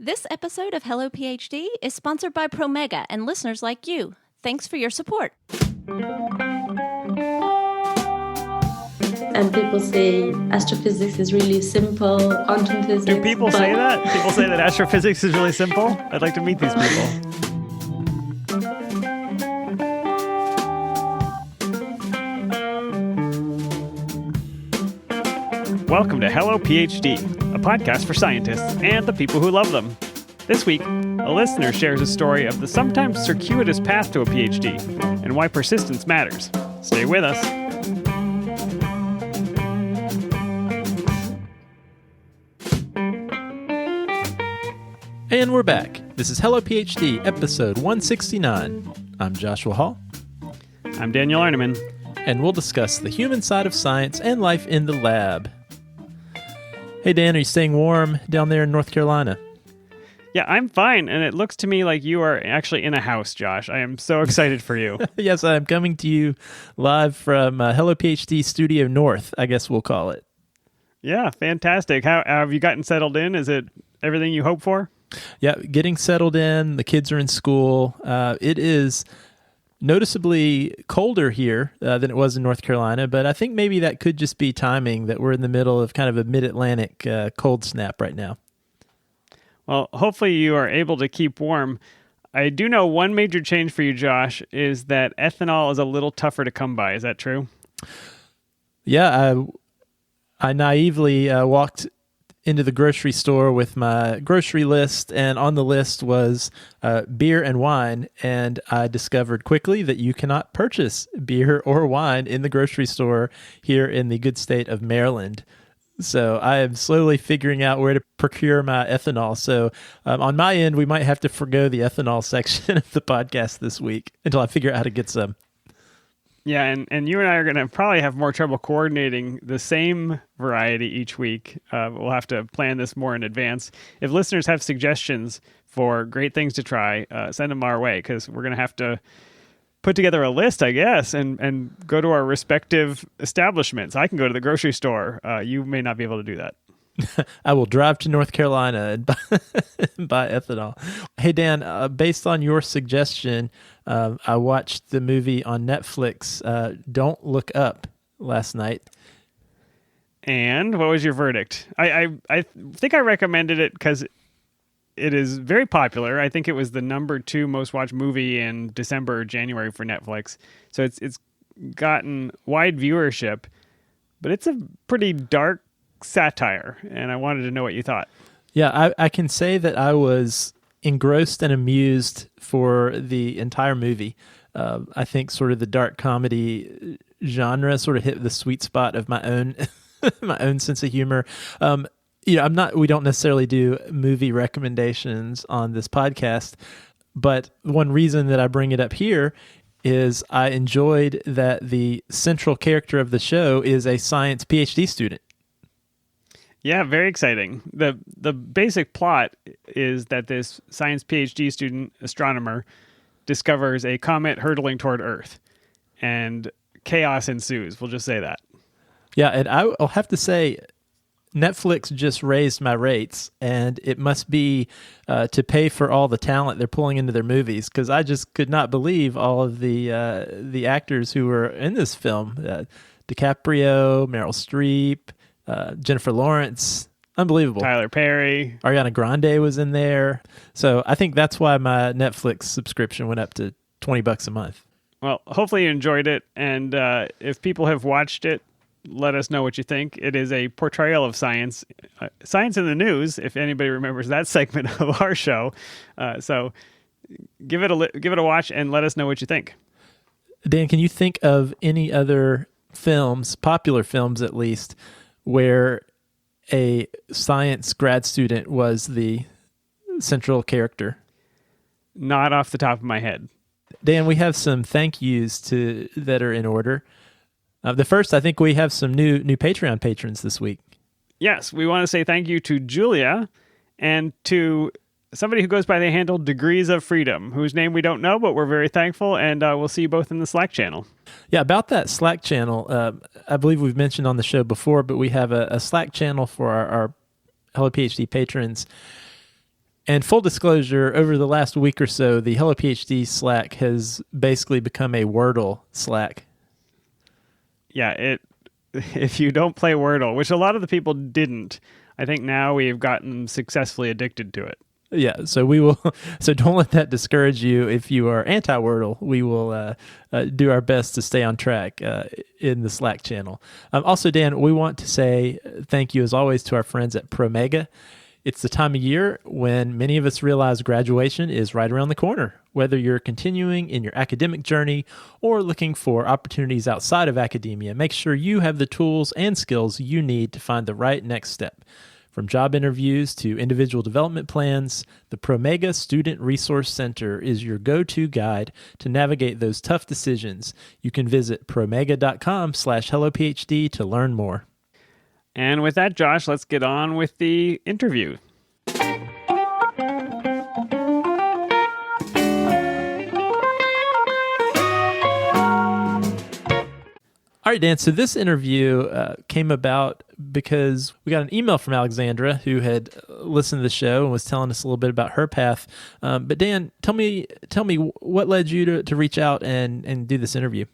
This episode of Hello PhD is sponsored by Promega and listeners like you. Thanks for your support. And people say astrophysics is really simple, quantum physics. Do people say that? People say that astrophysics is really simple? I'd like to meet these people. Welcome to Hello PhD, a podcast for scientists and the people who love them. This week, a listener shares a story of the sometimes circuitous path to a PhD and why persistence matters. Stay with us. And we're back. This is Hello PhD, episode 169. I'm Joshua Hall. I'm Daniel Arneman. And we'll discuss the human side of science and life in the lab. Hey, Dan, are you staying warm down there in North Carolina? Yeah, I'm fine, and it looks to me like you are actually in a house, Josh. I am so excited for you. Yes, I'm coming to you live from Hello PhD Studio North, I guess we'll call it. Yeah, fantastic. How have you gotten settled in? Is it everything you hope for? Yeah, getting settled in. The kids are in school. It is noticeably colder here than it was in North Carolina, but I think maybe that could just be timing that we're in the middle of kind of a mid-Atlantic cold snap right now. Well, hopefully you are able to keep warm. I do know one major change for you, Josh, is that ethanol is a little tougher to come by. Is that true? Yeah, I naively walked into the grocery store with my grocery list, and on the list was beer and wine, and I discovered quickly that you cannot purchase beer or wine in the grocery store here in the good state of Maryland. So I am slowly figuring out where to procure my ethanol. So on my end, we might have to forgo the ethanol section of the podcast this week until I figure out how to get some. Yeah, and you and I are going to probably have more trouble coordinating the same variety each week. We'll have to plan this more in advance. If listeners have suggestions for great things to try, send them our way, because we're going to have to put together a list, I guess, and go to our respective establishments. I can go to the grocery store. You may not be able to do that. I will drive to North Carolina and buy ethanol. Hey, Dan, based on your suggestion, I watched the movie on Netflix, Don't Look Up, last night. And what was your verdict? I think I recommended it because it is very popular. I think it was the number 2 most watched movie in December or January for Netflix. So it's gotten wide viewership, but it's a pretty dark satire, and I wanted to know what you thought. Yeah, I can say that I was engrossed and amused for the entire movie. I think sort of the dark comedy genre sort of hit the sweet spot of my own my own sense of humor. We don't necessarily do movie recommendations on this podcast, but one reason that I bring it up here is I enjoyed that the central character of the show is a science PhD student. Yeah, very exciting. The basic plot is that this science PhD student astronomer discovers a comet hurtling toward Earth, and chaos ensues. We'll just say that. Yeah, and I'll have to say, Netflix just raised my rates, and it must be to pay for all the talent they're pulling into their movies, because I just could not believe all of the actors who were in this film. DiCaprio, Meryl Streep, Jennifer Lawrence, unbelievable. Tyler Perry. Ariana Grande was in there. So I think that's why my Netflix subscription went up to $20 a month. Well, hopefully you enjoyed it, and if people have watched it, let us know what you think. It is a portrayal of science. Science in the News, if anybody remembers that segment of our show. So give it a watch and let us know what you think. Dan, can you think of any other films, popular films at least, where a science grad student was the central character? Not off the top of my head. Dan, we have some thank yous that are in order. The first, I think we have some new Patreon patrons this week. Yes, we want to say thank you to Julia and to somebody who goes by the handle Degrees of Freedom, whose name we don't know, but we're very thankful, and we'll see you both in the Slack channel. Yeah, about that Slack channel, I believe we've mentioned on the show before, but we have a Slack channel for our Hello PhD patrons. And full disclosure, over the last week or so, the Hello PhD Slack has basically become a Wordle Slack. Yeah, if you don't play Wordle, which a lot of the people didn't, I think now we've gotten successfully addicted to it. Yeah, so we will. So don't let that discourage you. If you are anti-Wordle, we will do our best to stay on track in the Slack channel. Also, Dan, we want to say thank you as always to our friends at Promega. It's the time of year when many of us realize graduation is right around the corner. Whether you're continuing in your academic journey or looking for opportunities outside of academia, make sure you have the tools and skills you need to find the right next step. From job interviews to individual development plans, the Promega Student Resource Center is your go-to guide to navigate those tough decisions. You can visit promega.com/hellophd to learn more. And with that, Josh, let's get on with the interview. All right, Dan, so this interview came about because we got an email from Alexandra who had listened to the show and was telling us a little bit about her path. But Dan, tell me what led you to reach out and do this interview?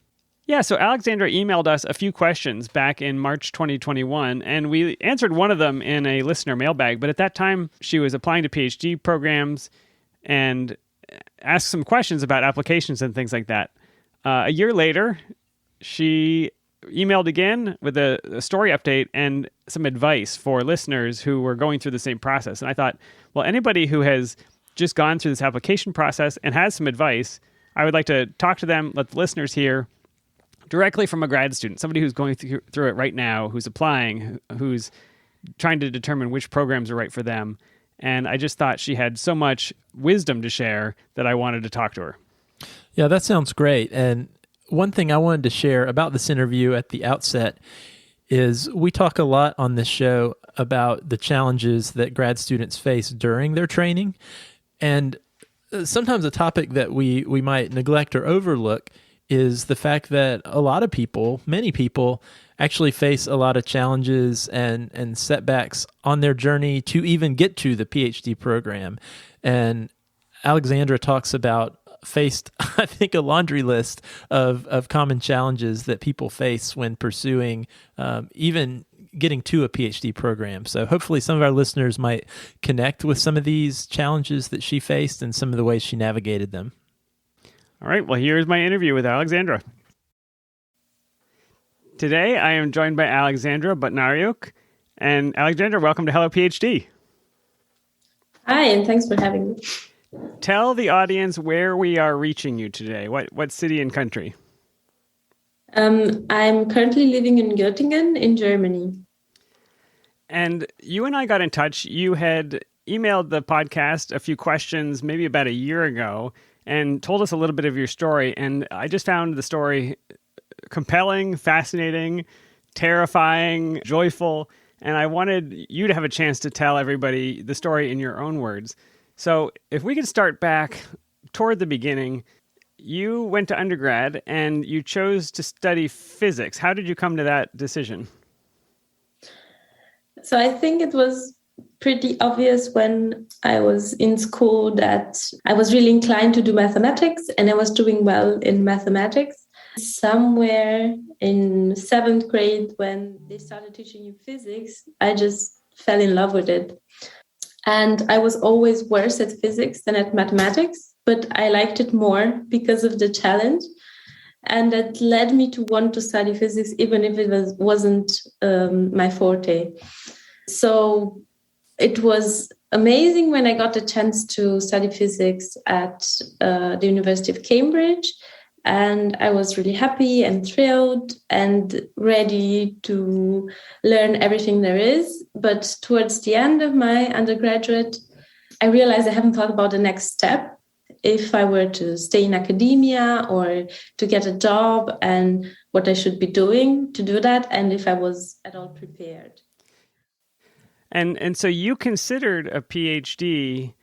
Yeah, so Alexandra emailed us a few questions back in March 2021, and we answered one of them in a listener mailbag. But at that time, she was applying to PhD programs and asked some questions about applications and things like that. A year later, she emailed again with a story update and some advice for listeners who were going through the same process. And I thought, well, anybody who has just gone through this application process and has some advice, I would like to talk to them, let the listeners hear directly from a grad student, somebody who's going through it right now, who's applying, who's trying to determine which programs are right for them. And I just thought she had so much wisdom to share that I wanted to talk to her. Yeah, that sounds great. And one thing I wanted to share about this interview at the outset is we talk a lot on this show about the challenges that grad students face during their training. And sometimes a topic that we might neglect or overlook is the fact that a lot of people, many people, actually face a lot of challenges and setbacks on their journey to even get to the PhD program. And Alexandra talks about faced, I think, a laundry list of common challenges that people face when pursuing even getting to a PhD program. So hopefully some of our listeners might connect with some of these challenges that she faced and some of the ways she navigated them. All right, well, here's my interview with Alexandra. Today, I am joined by Alexandra Butnariuk. And Alexandra, welcome to Hello PhD. Hi, and thanks for having me. Tell the audience where we are reaching you today. What city and country? I'm currently living in Göttingen in Germany. And you and I got in touch. You had emailed the podcast a few questions maybe about a year ago and told us a little bit of your story. And I just found the story compelling, fascinating, terrifying, joyful. And I wanted you to have a chance to tell everybody the story in your own words. So if we could start back toward the beginning, you went to undergrad and you chose to study physics. How did you come to that decision? So I think it was pretty obvious when I was in school that I was really inclined to do mathematics, and I was doing well in mathematics. Somewhere in 7th grade, when they started teaching you physics, I just fell in love with it. And I was always worse at physics than at mathematics, but I liked it more because of the challenge. And that led me to want to study physics, even if it wasn't my forte. So it was amazing when I got the chance to study physics at the University of Cambridge. And I was really happy and thrilled and ready to learn everything there is. But towards the end of my undergraduate, I realized I haven't thought about the next step. If I were to stay in academia or to get a job, and what I should be doing to do that, and if I was at all prepared. And so you considered a PhD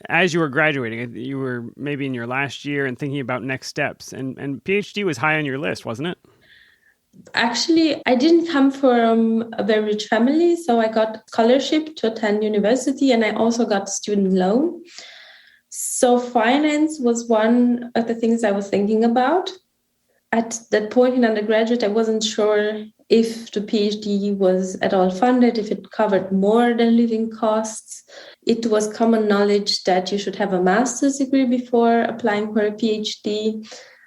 as you were graduating. You were maybe in your last year and thinking about next steps. And PhD was high on your list, wasn't it? Actually, I didn't come from a very rich family, so I got scholarship to attend university, and I also got student loan. So finance was one of the things I was thinking about. At that point in undergraduate, I wasn't sure if the PhD was at all funded, if it covered more than living costs. It was common knowledge that you should have a master's degree before applying for a PhD.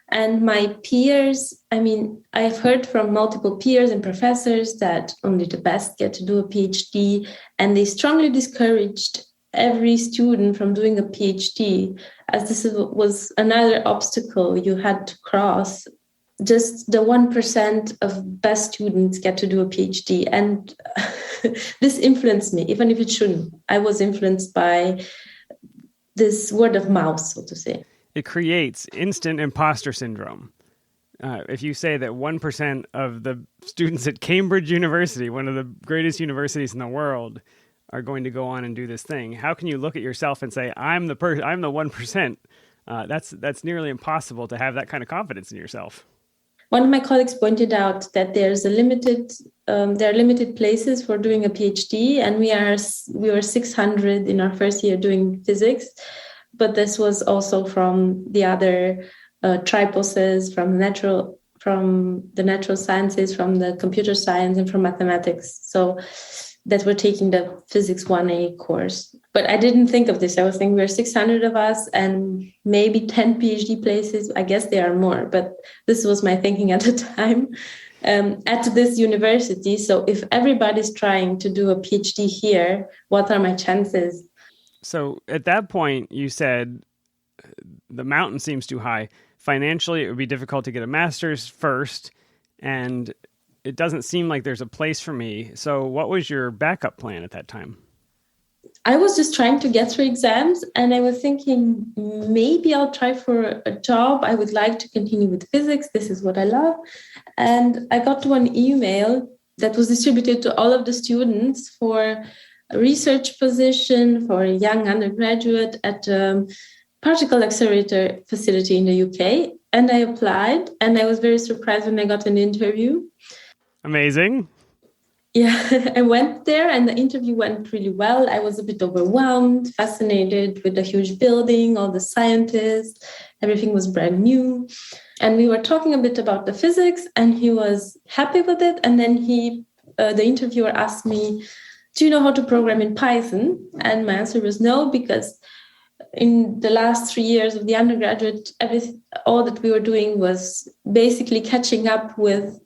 And my peers, I mean, I've heard from multiple peers and professors that only the best get to do a PhD, and they strongly discouraged every student from doing a PhD, as this was another obstacle you had to cross. Just the 1% of best students get to do a PhD. And this influenced me, even if it shouldn't. I was influenced by this word of mouth, so to say. It creates instant imposter syndrome. If you say that 1% of the students at Cambridge University, one of the greatest universities in the world, are going to go on and do this thing, how can you look at yourself and say, I'm the 1%? That's nearly impossible to have that kind of confidence in yourself. One of my colleagues pointed out that there are limited places for doing a PhD, and we were 600 in our first year doing physics, but this was also from the other triposes, from the natural sciences, from the computer science, and from mathematics. So that were taking the physics 1A course. But I didn't think of this. I was thinking we're 600 of us and maybe 10 PhD places. I guess there are more, but this was my thinking at the time at this university. So if everybody's trying to do a PhD here, what are my chances? So at that point, you said the mountain seems too high. Financially, it would be difficult to get a master's first, and it doesn't seem like there's a place for me. So what was your backup plan at that time? I was just trying to get through exams, and I was thinking maybe I'll try for a job. I would like to continue with physics. This is what I love. And I got one email that was distributed to all of the students for a research position for a young undergraduate at a particle accelerator facility in the UK. And I applied, and I was very surprised when I got an interview. Amazing. Yeah, I went there and the interview went really well. I was a bit overwhelmed, fascinated with the huge building, all the scientists, everything was brand new. And we were talking a bit about the physics, and he was happy with it. And then the interviewer asked me, do you know how to program in Python? And my answer was no, because in the last 3 years of the undergraduate, all that we were doing was basically catching up with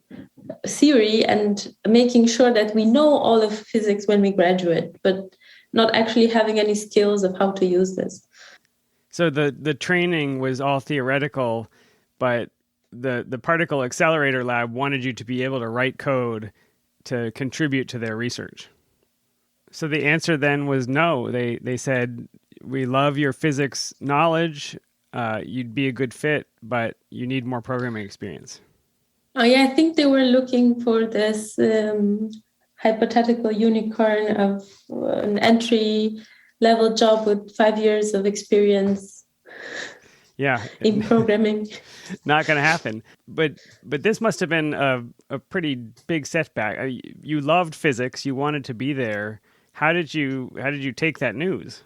theory and making sure that we know all of physics when we graduate, but not actually having any skills of how to use this. So the training was all theoretical, but the particle accelerator lab wanted you to be able to write code to contribute to their research. So the answer then was no. They said, we love your physics knowledge. You'd be a good fit, but you need more programming experience. Oh, yeah, I think they were looking for this hypothetical unicorn of an entry-level job with 5 years of experience. Yeah, in programming. Not going to happen. But this must have been a pretty big setback. You loved physics. You wanted to be there. How did you take that news?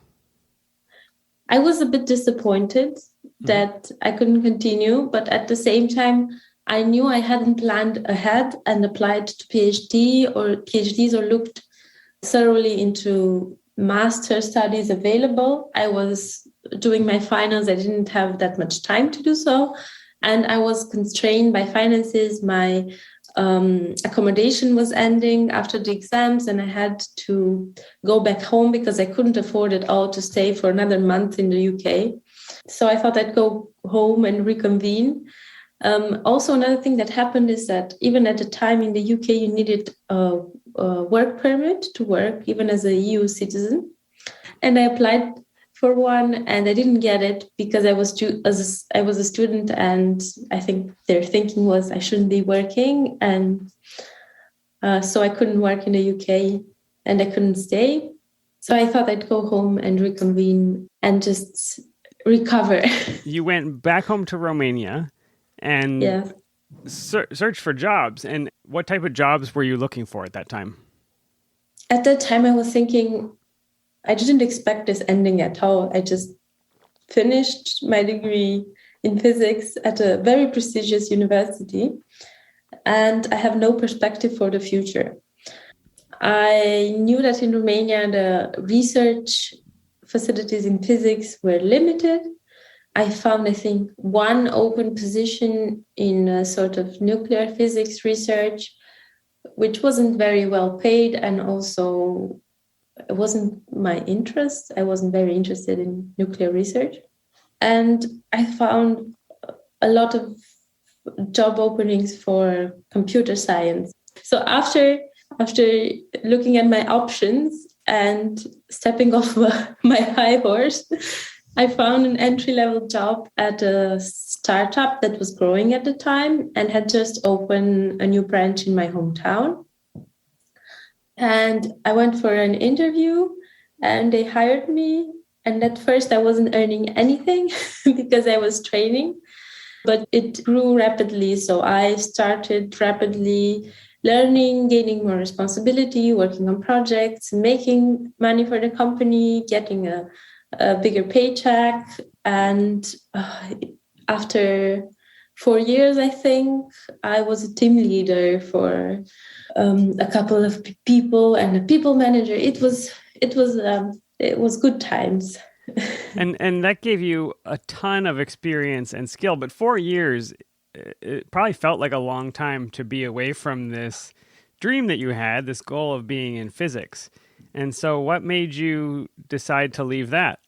I was a bit disappointed that I couldn't continue, but at the same time, I knew I hadn't planned ahead and applied to PhDs or looked thoroughly into master studies available. I was doing my finals. I didn't have that much time to do so. And I was constrained by finances. My accommodation was ending after the exams, and I had to go back home because I couldn't afford at all to stay for another month in the UK. So I thought I'd go home and reconvene. Also, another thing that happened is that even at the time in the UK, you needed a work permit to work, even as a EU citizen. And I applied for one, and I didn't get it because I was a student, and I think their thinking was I shouldn't be working, and so I couldn't work in the UK, and I couldn't stay. So I thought I'd go home and reconvene and just recover. You went back home to Romania. And yeah. search for jobs. And what type of jobs were you looking for at that time? At that time, I was thinking, I didn't expect this ending at all. I just finished my degree in physics at a very prestigious university, and I have no perspective for the future. I knew that in Romania, the research facilities in physics were limited. I found, I think, one open position in a sort of nuclear physics research, which wasn't very well paid, and also it wasn't my interest. I wasn't very interested in nuclear research. And I found a lot of job openings for computer science. So after looking at my options and stepping off my high horse, I found an entry-level job at a startup that was growing at the time and had just opened a new branch in my hometown. And I went for an interview and they hired me. And at first I wasn't earning anything because I was training, but it grew rapidly. So I started rapidly learning, gaining more responsibility, working on projects, making money for the company, getting a bigger paycheck. And after 4 years, I think, I was a team leader for a couple of people and a people manager. It was good times. And that gave you a ton of experience and skill, but 4 years, it probably felt like a long time to be away from this dream that you had, this goal of being in physics. And so what made you decide to leave that?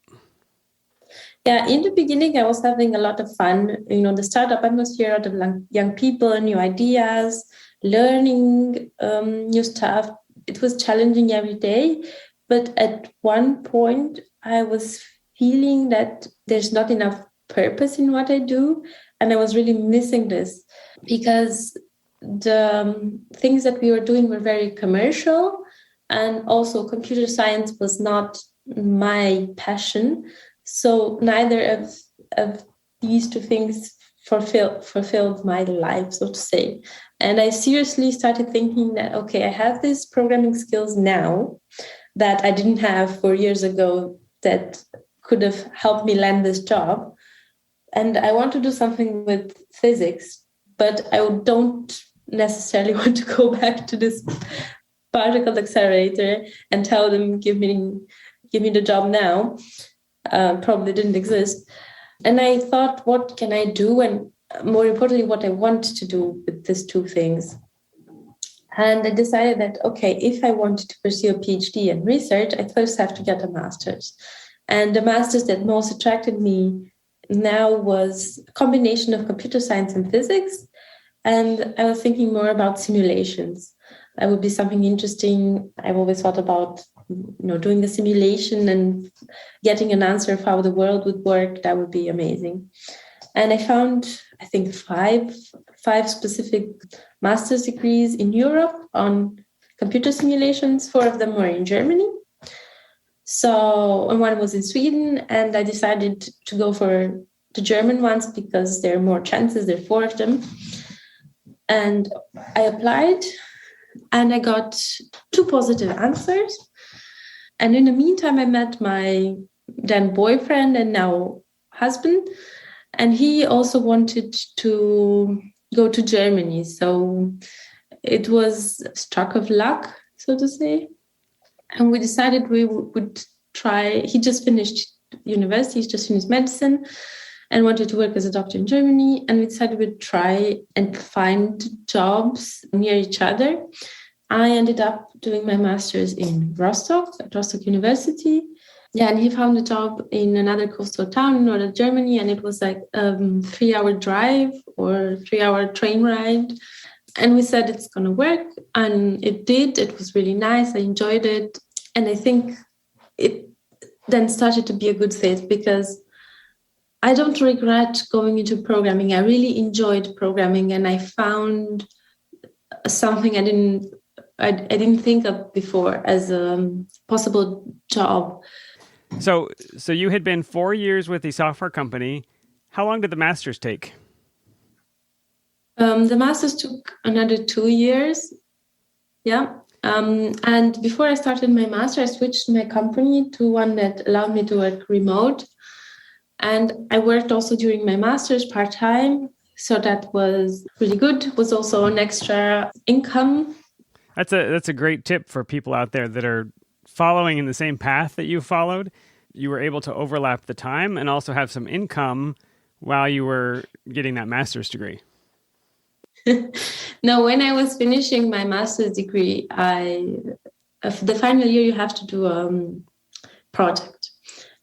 Yeah, in the beginning, I was having a lot of fun. The startup atmosphere, a lot of young people, new ideas, learning new stuff. It was challenging every day. But at one point, I was feeling that there's not enough purpose in what I do. And I was really missing this because the things that we were doing were very commercial. And also computer science was not my passion. So neither of these two things fulfilled my life, so to say. And I seriously started thinking that, okay, I have these programming skills now that I didn't have 4 years ago that could have helped me land this job. And I want to do something with physics, but I don't necessarily want to go back to this particle accelerator and tell them, give me the job now. Probably didn't exist. And I thought, what can I do? And more importantly, what I want to do with these two things. And I decided that, okay, if I wanted to pursue a PhD in research, I first have to get a master's. And the master's that most attracted me now was a combination of computer science and physics. And I was thinking more about simulations. That would be something interesting. I've always thought about doing a simulation and getting an answer of how the world would work. That would be amazing. And I found, I think, five specific master's degrees in Europe on computer simulations. 4 of them were in Germany. And one was in Sweden. And I decided to go for the German ones because there are more chances. There are 4 of them. And I applied and I got 2 positive answers. And in the meantime, I met my then boyfriend and now husband. And he also wanted to go to Germany. So it was a stroke of luck, so to say. And we decided we would try. He just finished university, he's just finished medicine and wanted to work as a doctor in Germany. And we decided we'd try and find jobs near each other. I ended up doing my master's in Rostock, at Rostock University. Yeah, and he found a job in another coastal town in northern Germany, and it was like a 3-hour drive or 3-hour train ride. And we said it's going to work, and it did. It was really nice. I enjoyed it. And I think it then started to be a good fit because I don't regret going into programming. I really enjoyed programming, and I found something I didn't think of before as a possible job. So you had been 4 years with the software company. How long did the master's take? The master's took another 2 years. Yeah. And before I started my master, I switched my company to one that allowed me to work remote. And I worked also during my master's part-time. So that was really good. It was also an extra income. That's a great tip for people out there that are following in the same path that you followed. You were able to overlap the time and also have some income while you were getting that master's degree. No, when I was finishing my master's degree, the final year you have to do a project.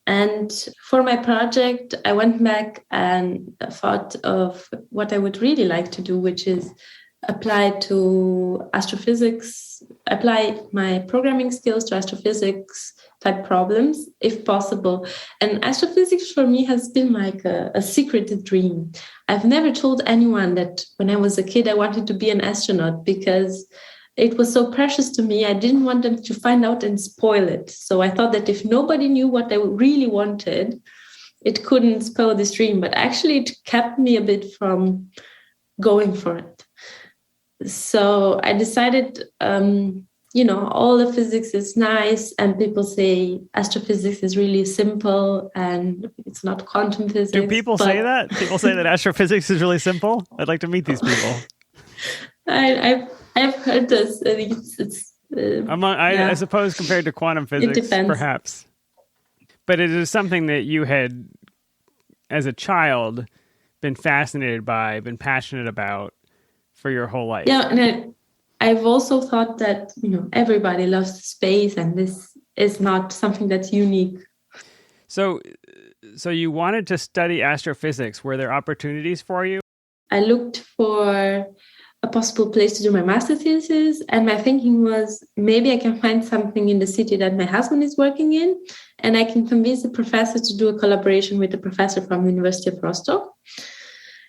And for my project, I went back and thought of what I would really like to do, which is apply to astrophysics, apply my programming skills to astrophysics type problems, if possible. And astrophysics for me has been like a secret dream. I've never told anyone that when I was a kid, I wanted to be an astronaut because it was so precious to me. I didn't want them to find out and spoil it. So I thought that if nobody knew what I really wanted, it couldn't spoil this dream. But actually, it kept me a bit from going for it. So I decided, all the physics is nice, and people say astrophysics is really simple and it's not quantum physics. Do people say that? People say that astrophysics is really simple? I'd like to meet these people. I've heard this. I think I suppose compared to quantum physics, perhaps. But it is something that you had, as a child, been fascinated by, been passionate about for your whole life. Yeah, and I've also thought that, everybody loves space, and this is not something that's unique. So you wanted to study astrophysics. Were there opportunities for you? I looked for a possible place to do my master thesis, and my thinking was maybe I can find something in the city that my husband is working in, and I can convince the professor to do a collaboration with the professor from the University of Rostock.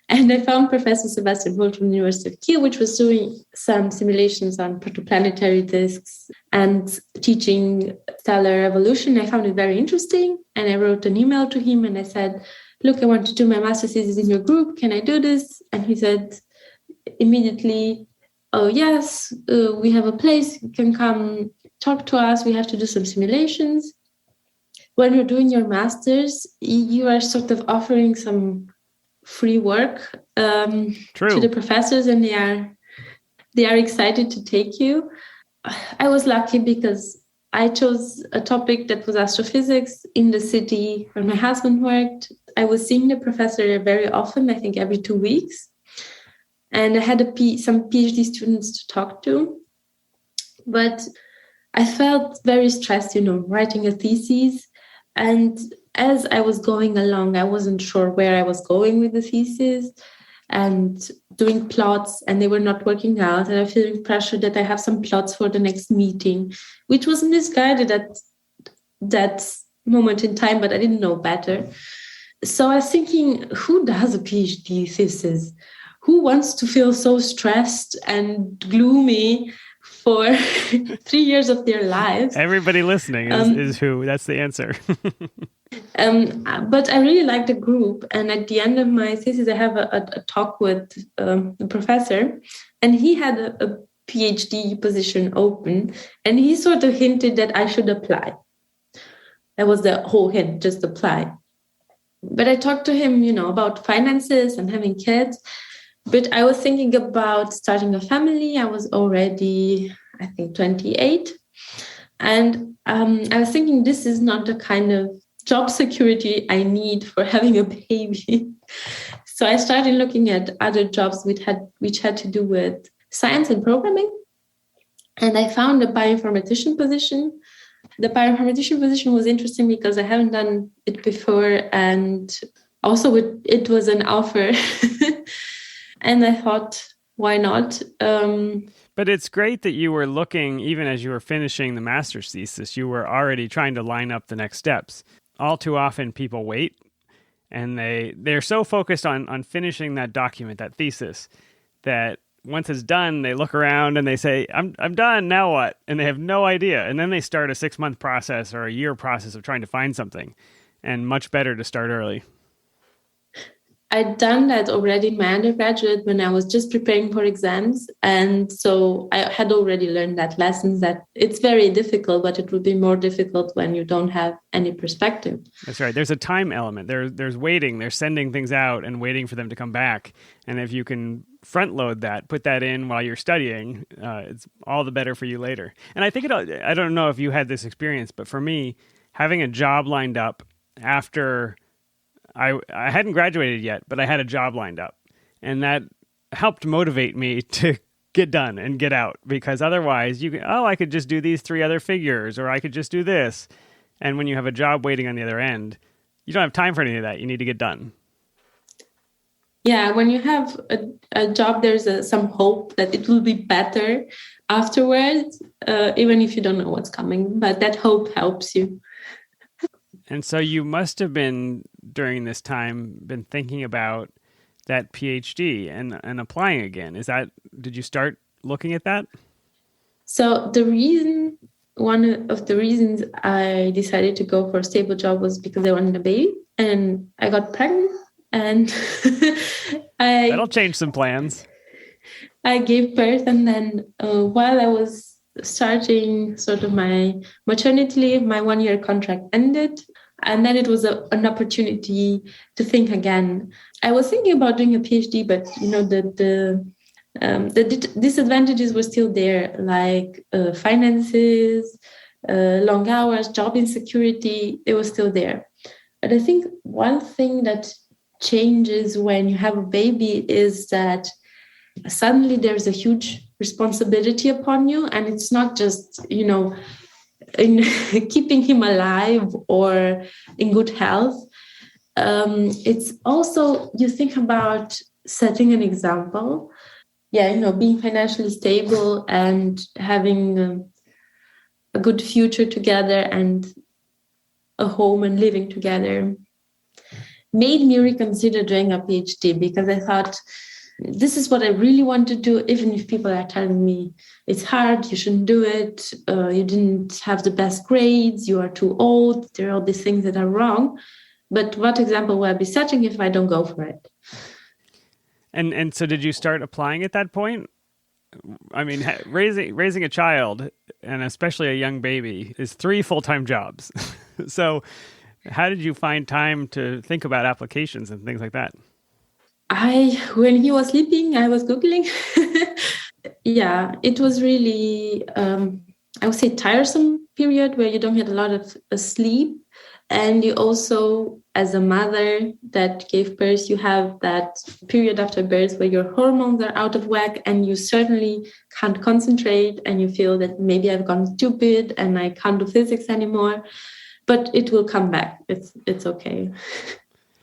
And I found Professor Sebastian Holt from the University of Kiel, which was doing some simulations on protoplanetary disks and teaching stellar evolution. I found it very interesting. And I wrote an email to him and I said, look, I want to do my master's thesis in your group. Can I do this? And he said immediately, oh, yes, we have a place. You can come talk to us. We have to do some simulations. When you're doing your master's, you are sort of offering some free work to the professors, and they are excited to take you. I was lucky because I chose a topic that was astrophysics in the city where my husband worked. I was seeing the professor very often, I think every 2 weeks. And I had some PhD students to talk to. But I felt very stressed, writing a thesis. And as I was going along, I wasn't sure where I was going with the thesis and doing plots, and they were not working out. And I was feeling pressure that I have some plots for the next meeting, which was misguided at that moment in time, but I didn't know better. So I was thinking, who does a PhD thesis? Who wants to feel so stressed and gloomy for 3 years of their lives? Everybody listening is who. That's the answer. But I really liked the group. And at the end of my thesis, I have a talk with the professor, and he had a PhD position open, and he sort of hinted that I should apply. That was the whole hint, just apply. But I talked to him, about finances and having kids. But I was thinking about starting a family. I was already, I think, 28. And I was thinking this is not the kind of job security I need for having a baby. So I started looking at other jobs which had to do with science and programming. And I found a bioinformatician position. The bioinformatician position was interesting because I haven't done it before. And also it was an offer. And I thought, why not? But it's great that you were looking, even as you were finishing the master's thesis, you were already trying to line up the next steps. All too often people wait, and they're so focused on finishing that document, that thesis, that once it's done, they look around and they say, I'm done, now what? And they have no idea. And then they start a 6-month process or a year process of trying to find something. And much better to start early. I'd done that already in my undergraduate when I was just preparing for exams. And so I had already learned that lessons that it's very difficult, but it will be more difficult when you don't have any perspective. That's right. There's a time element. There's waiting. There's sending things out and waiting for them to come back. And if you can front load that, put that in while you're studying, it's all the better for you later. And I think I don't know if you had this experience, but for me, having a job lined up after I hadn't graduated yet, but I had a job lined up, and that helped motivate me to get done and get out, because otherwise I could just do these 3 other figures, or I could just do this. And when you have a job waiting on the other end, you don't have time for any of that. You need to get done. Yeah, when you have a job, there's some hope that it will be better afterwards, even if you don't know what's coming, but that hope helps you. And so you must have been, during this time, been thinking about that PhD and applying again. Did you start looking at that? So one of the reasons I decided to go for a stable job was because I wanted a baby, and I got pregnant, and that'll change some plans. I gave birth, and then while I was starting sort of my maternity leave, my 1-year contract ended. And then it was an opportunity to think again. I was thinking about doing a PhD, but the disadvantages were still there, like finances, long hours, job insecurity. It was still there. But I think one thing that changes when you have a baby is that suddenly there's a huge responsibility upon you, and it's not just in keeping him alive or in good health. It's also, you think about setting an example. Being financially stable and having a good future together and a home and living together made me reconsider doing a PhD, because I thought, this is what I really want to do, even if people are telling me it's hard, you shouldn't do it, you didn't have the best grades, you are too old, there are all these things that are wrong. But what example will I be setting if I don't go for it? And so did you start applying at that point? I mean, raising a child, and especially a young baby, is 3 full-time jobs. So how did you find time to think about applications and things like that? When he was sleeping, I was Googling. Yeah, it was really, I would say, tiresome period where you don't get a lot of sleep. And you also, as a mother that gave birth, you have that period after birth where your hormones are out of whack and you certainly can't concentrate, and you feel that maybe I've gone stupid and I can't do physics anymore. But it will come back. It's okay.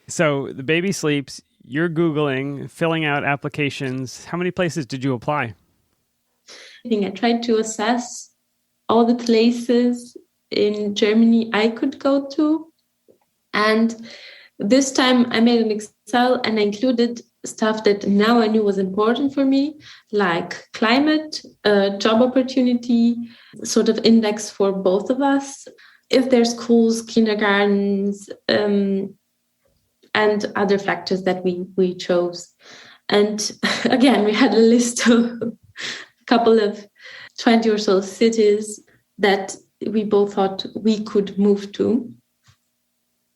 So the baby sleeps. You're Googling, filling out applications. How many places did you apply? I think I tried to assess all the places in Germany I could go to. And this time I made an Excel and I included stuff that now I knew was important for me, like climate, job opportunity, sort of index for both of us, if there's schools, kindergartens, and other factors that we chose. And again, we had a list of a couple of 20 or so cities that we both thought we could move to.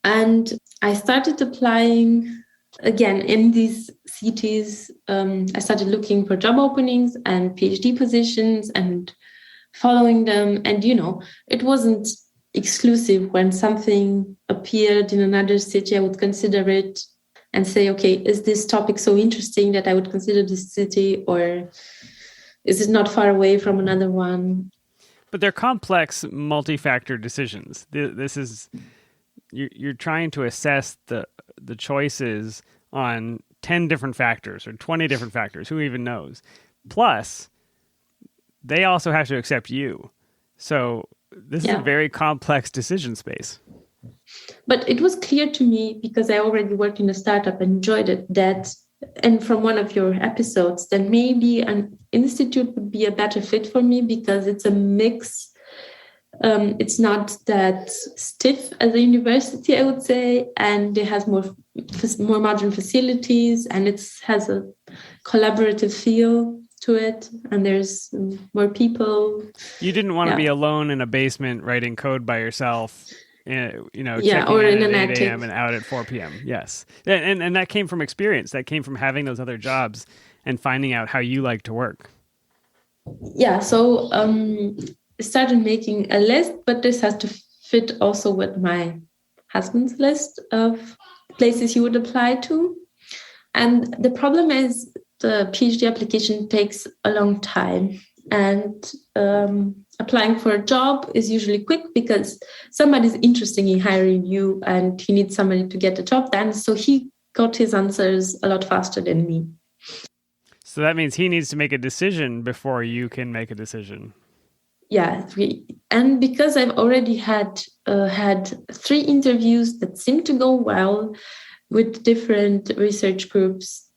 And I started applying again in these cities. I started looking for job openings and PhD positions and following them. And, it wasn't exclusive. When something appeared in another city, I would consider it and say, okay, is this topic so interesting that I would consider this city, or is it not far away from another one? But they're complex, multi-factor decisions. This is, you're trying to assess the choices on 10 different factors or 20 different factors. Who even knows? Plus, they also have to accept you. So this is a very complex decision space. But it was clear to me, because I already worked in a startup and enjoyed it, that, and from one of your episodes, that maybe an institute would be a better fit for me, because it's a mix It's not that stiff as a university, I would say, and it has more modern facilities, and it has a collaborative feel to it, and there's more people. You didn't want to be alone in a basement writing code by yourself, checking or in in at an 8 a.m. and out at 4 p.m. Yes. And that came from experience. That came from having those other jobs and finding out how you like to work. Yeah, so I started making a list, but this has to fit also with my husband's list of places he would apply to. And the problem is the PhD application takes a long time. And applying for a job is usually quick because somebody's interested in hiring you and he needs somebody to get the job done. So he got his answers a lot faster than me. So that means he needs to make a decision before you can make a decision. Yeah, and because I've already had 3 interviews that seemed to go well with different research groups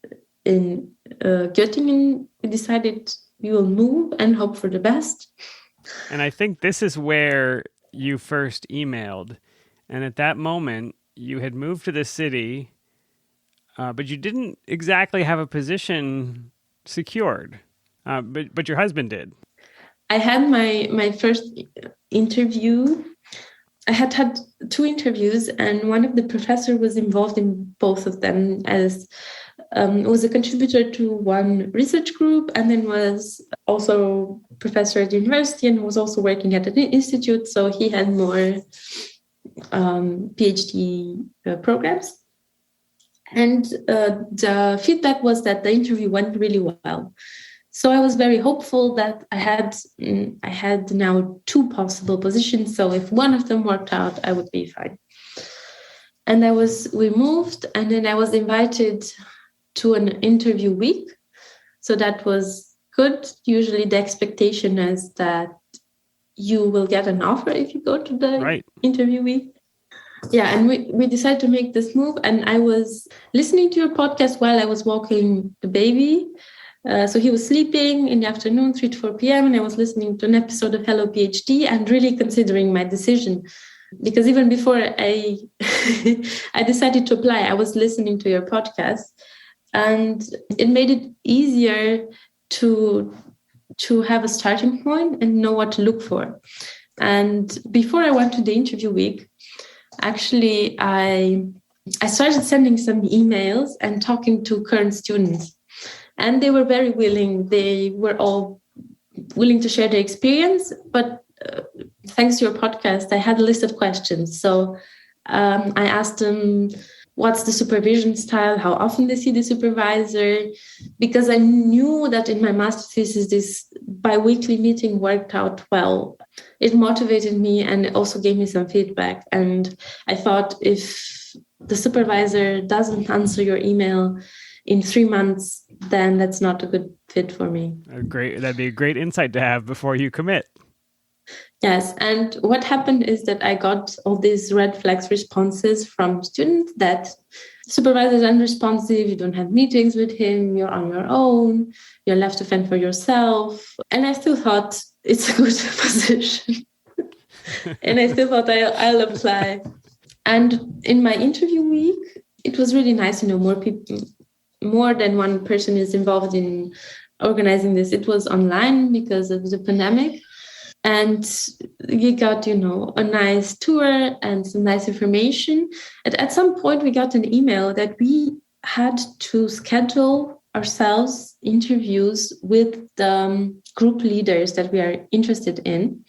in Göttingen, we decided we will move and hope for the best. And I think this is where you first emailed. And at that moment, you had moved to the city, but you didn't exactly have a position secured. But your husband did. I had my first interview. I had 2 interviews, and one of the professors was involved in both of them as was a contributor to one research group, and then was also professor at the university and was also working at an institute. So he had more PhD programs. And the feedback was that the interview went really well. So I was very hopeful that I had now 2 possible positions. So if one of them worked out, I would be fine. And we moved, and then I was invited to an interview week. So that was good. Usually the expectation is that you will get an offer if you go to the interview week. Yeah, and we decided to make this move. And I was listening to your podcast while I was walking the baby. So he was sleeping in the afternoon, 3 to 4 p.m. And I was listening to an episode of Hello PhD and really considering my decision. Because even before I decided to apply, I was listening to your podcast. And it made it easier to have a starting point and know what to look for. And before I went to the interview week, actually, I started sending some emails and talking to current students. And they were very willing. They were all willing to share their experience. But thanks to your podcast, I had a list of questions. So I asked them, what's the supervision style? How often they see the supervisor? Because I knew that in my master's thesis, this bi-weekly meeting worked out well. It motivated me and it also gave me some feedback. And I thought if the supervisor doesn't answer your email in 3 months, then that's not a good fit for me. That'd be a great insight to have before you commit. Yes, and what happened is that I got all these red flags responses from students that supervisor is unresponsive, you don't have meetings with him, you're on your own, you're left to fend for yourself. And I still thought it's a good position. And I still thought I'll apply. And in my interview week, it was really nice, more than one person is involved in organizing this. It was online because of the pandemic. And we got, a nice tour and some nice information. And at some point, we got an email that we had to schedule ourselves interviews with the group leaders that we are interested in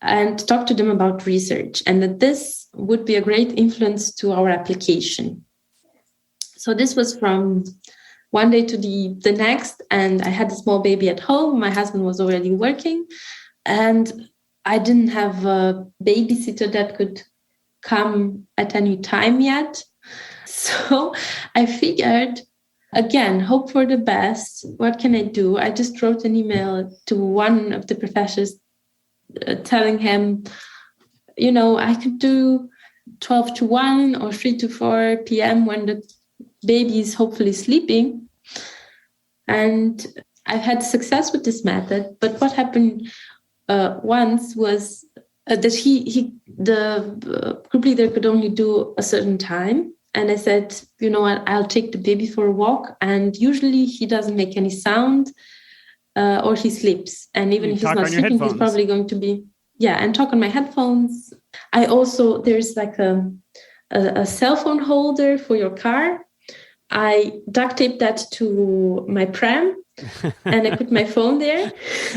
and talk to them about research, and that this would be a great influence to our application. So this was from one day to the next, and I had a small baby at home. My husband was already working. And I didn't have a babysitter that could come at any time yet. So I figured, again, hope for the best. What can I do? I just wrote an email to one of the professors telling him, I could do 12 to 1 or 3 to 4 p.m. when the baby is hopefully sleeping. And I've had success with this method. But what happened once was that the group leader could only do a certain time. And I said, you know what, I'll take the baby for a walk. And usually he doesn't make any sound or he sleeps. And even if he's not sleeping, he's probably going to be, and talk on my headphones. I also, there's like a cell phone holder for your car. I duct taped that to my pram and I put my phone there.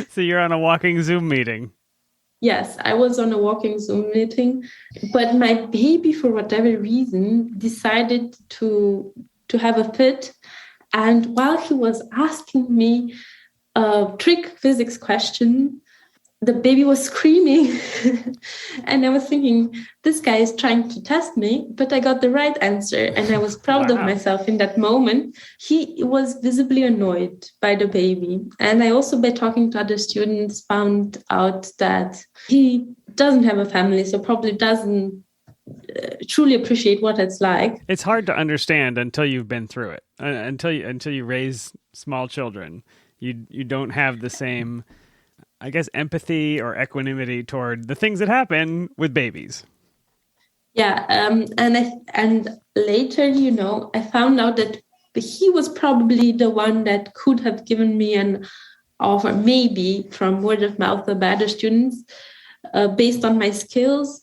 So you're on a walking Zoom meeting. Yes, I was on a walking Zoom meeting, but my baby, for whatever reason, decided to have a fit. And while he was asking me a trick physics question, the baby was screaming. And I was thinking, this guy is trying to test me, but I got the right answer. And I was proud of myself in that moment. He was visibly annoyed by the baby. And I also, by talking to other students, found out that he doesn't have a family, so probably doesn't truly appreciate what it's like. It's hard to understand until you've been through it. Until you raise small children, you don't have the same, I guess, empathy or equanimity toward the things that happen with babies. Yeah, and later, I found out that he was probably the one that could have given me an offer, maybe from word of mouth of other students, based on my skills.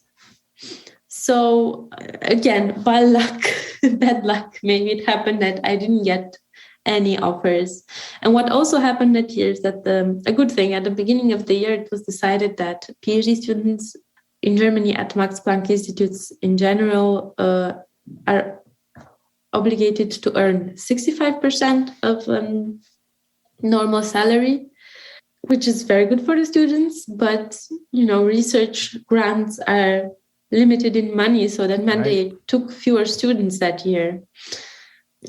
So again, by luck, bad luck, maybe it happened that I didn't get any offers. And what also happened that year is that a good thing, at the beginning of the year, it was decided that PhD students in Germany at Max Planck Institutes in general are obligated to earn 65% of normal salary, which is very good for the students. But, research grants are limited in money, so that meant they took fewer students that year.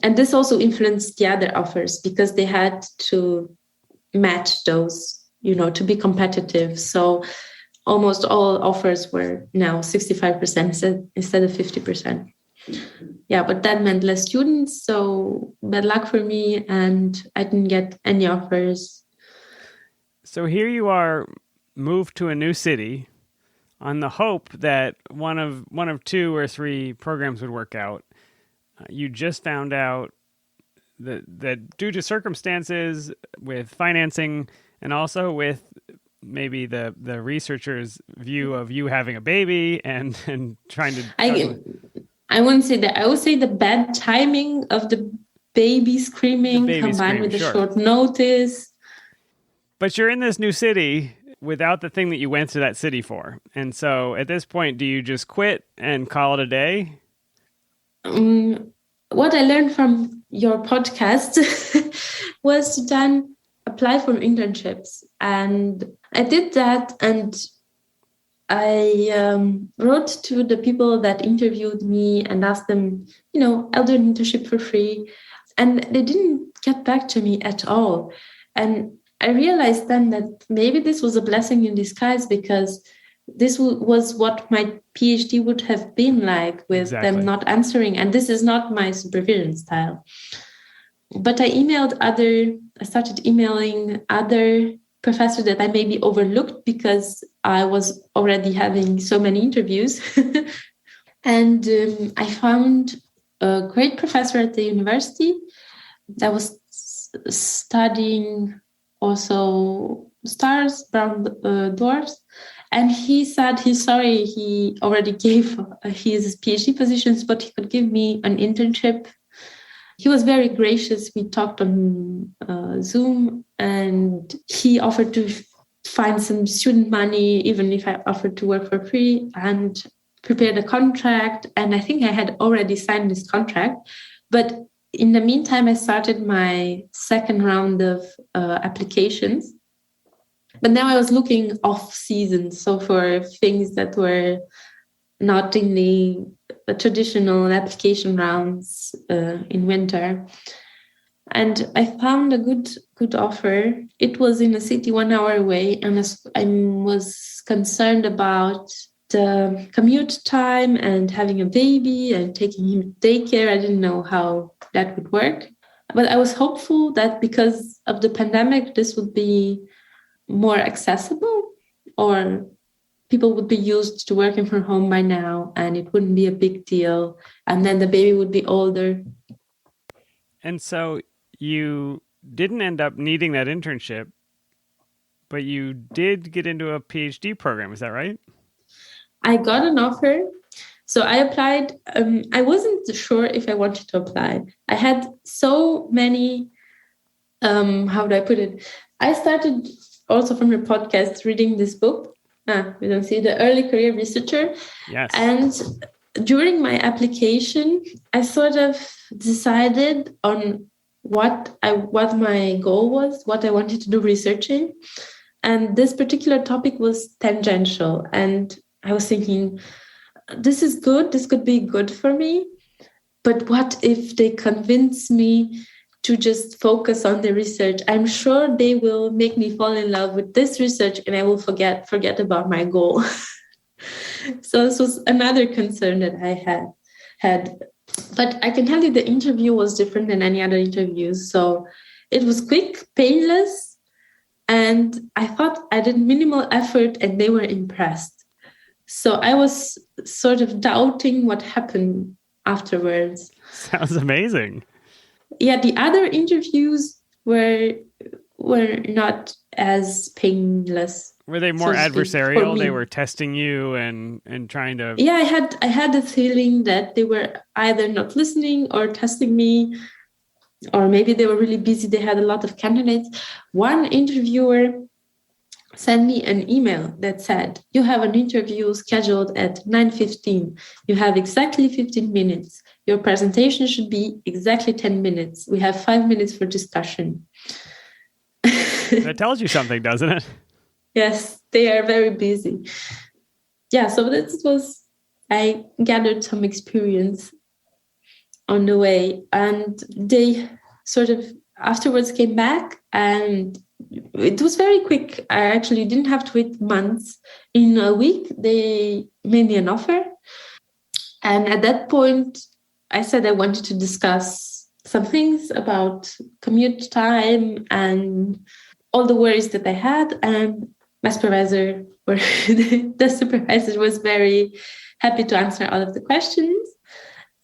And this also influenced the other offers because they had to match those, to be competitive. So almost all offers were now 65% instead of 50%. Yeah, but that meant less students. So bad luck for me, and I didn't get any offers. So here you are, moved to a new city on the hope that one of 2 or 3 programs would work out. You just found out that due to circumstances with financing and also with maybe the researchers' view of you having a baby and trying to... I wouldn't say that. I would say the bad timing of the baby screaming combined with the short notice. But you're in this new city without the thing that you went to that city for. And so at this point, do you just quit and call it a day? What I learned from your podcast was to then apply for internships. And I did that, and I wrote to the people that interviewed me and asked them, I'll do an internship for free. And they didn't get back to me at all. And I realized then that maybe this was a blessing in disguise, because this was what my PhD would have been like, with them not answering. And this is not my supervision style. But I started emailing other professors that I maybe overlooked because I was already having so many interviews. And I found a great professor at the university that was studying also stars, brown dwarfs. And he said he's sorry, he already gave his PhD positions, but he could give me an internship. He was very gracious. We talked on Zoom, and he offered to find some student money, even if I offered to work for free, and prepared a contract. And I think I had already signed this contract. But in the meantime, I started my second round of applications. But now I was looking off season, so for things that were not in the traditional application rounds in winter. And I found a good offer. It was in a city 1 hour away, and I was concerned about the commute time and having a baby and taking him to daycare. I didn't know how that would work. But I was hopeful that because of the pandemic, this would be more accessible, or people would be used to working from home by now, and it wouldn't be a big deal. And then the baby would be older. And so you didn't end up needing that internship, but you did get into a PhD program. Is that right? I got an offer. So I applied. I wasn't sure if I wanted to apply. I had so many, how do I put it? I started also from your podcast reading this book. We don't see The Early Career Researcher. Yes. And during my application, I sort of decided on what my goal was, what I wanted to do researching. And this particular topic was tangential. And I was thinking, this is good. This could be good for me. But what if they convince me to just focus on the research? I'm sure they will make me fall in love with this research and I will forget about my goal. So this was another concern that I had. But I can tell you the interview was different than any other interviews. So it was quick, painless, and I thought I did minimal effort and they were impressed. So I was sort of doubting what happened afterwards. Sounds amazing. Yeah, the other interviews were not as painless. Were they more adversarial? They were testing you and trying to... Yeah, I had the feeling that they were either not listening or testing me, or maybe they were really busy. They had a lot of candidates. One interviewer sent me an email that said, you have an interview scheduled at 9:15. You have exactly 15 minutes. Your presentation should be exactly 10 minutes. We have 5 minutes for discussion. That tells you something, doesn't it? Yes, they are very busy. Yeah, so I gathered some experience on the way. And they sort of afterwards came back, and it was very quick. I actually didn't have to wait months. In a week, they made me an offer. And at that point, I said I wanted to discuss some things about commute time and all the worries that I had. And my supervisor, or the supervisor, was very happy to answer all of the questions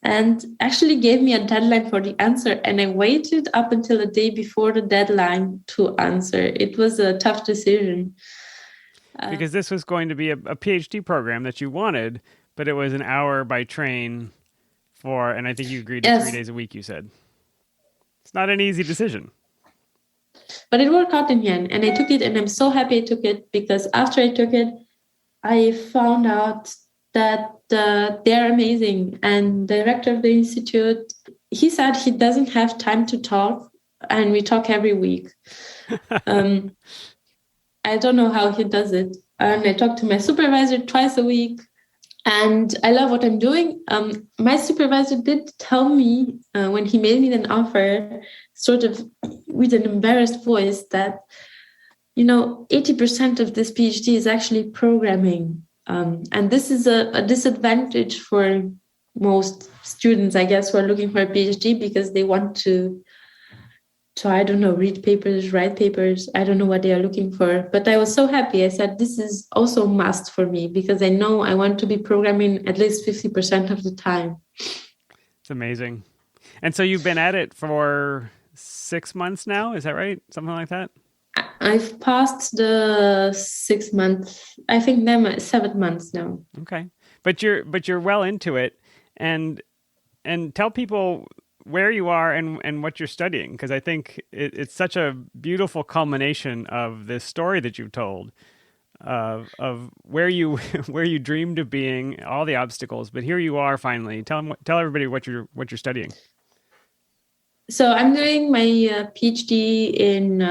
and actually gave me a deadline for the answer. And I waited up until the day before the deadline to answer. It was a tough decision. Because this was going to be a PhD program that you wanted, but it was an hour by train and I think you agreed to 3 days a week, you said. It's not an easy decision. But it worked out in the end, and I took it, and I'm so happy I took it, because after I took it, I found out that they're amazing. And the director of the institute, he said he doesn't have time to talk, and we talk every week. I don't know how he does it. And I talk to my supervisor twice a week, and I love what I'm doing. My supervisor did tell me when he made me an offer, sort of with an embarrassed voice, that 80% of this PhD is actually programming. And this is a disadvantage for most students, I guess, who are looking for a PhD, because they want to I don't know, read papers, write papers. I don't know what they are looking for. But I was so happy. I said, this is also a must for me, because I know I want to be programming at least 50% of the time. It's amazing. And so you've been at it for 6 months now, is that right? Something like that? I've passed the 6 months. I think I'm 7 months now. Okay, but you're well into it, and tell people where you are and what you're studying, because I think it's such a beautiful culmination of this story that you've told of where you dreamed of being, all the obstacles, but here you are finally. Tell everybody what you're studying. So I'm doing my PhD in